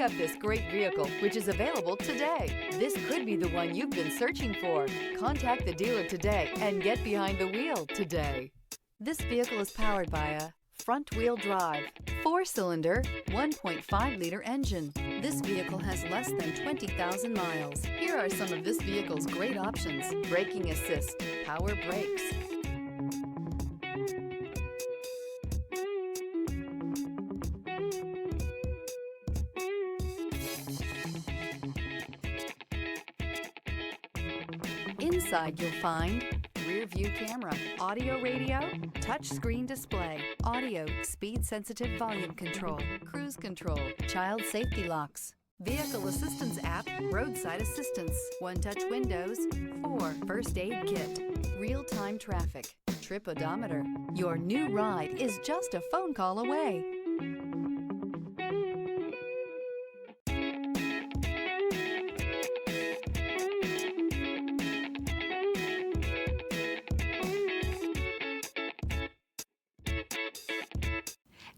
have this great vehicle, which is available today. This could be the one you've been searching for. Contact the dealer today and get behind the wheel today. This vehicle is powered by a front-wheel drive, 4-cylinder, 1.5-liter engine. This vehicle has less than 20,000 miles. Here are some of this vehicle's great options: braking assist, power brakes, Inside you'll find rear view camera, audio radio, touchscreen display, audio, speed-sensitive volume control, cruise control, child safety locks, vehicle assistance app, roadside assistance, one-touch windows, 4 first aid kit, real-time traffic, trip odometer. Your new ride is just a phone call away.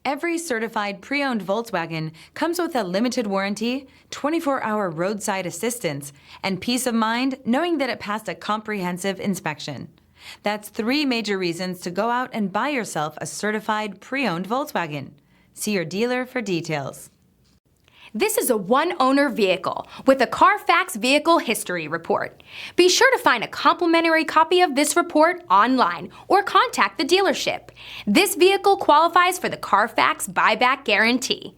Every certified pre-owned Volkswagen comes with a limited warranty, 24-hour roadside assistance, and peace of mind knowing that it passed a comprehensive inspection. That's 3 major reasons to go out and buy yourself a certified pre-owned Volkswagen. See your dealer for details. This is a one-owner vehicle with a Carfax Vehicle History Report. Be sure to find a complimentary copy of this report online or contact the dealership. This vehicle qualifies for the Carfax Buyback Guarantee.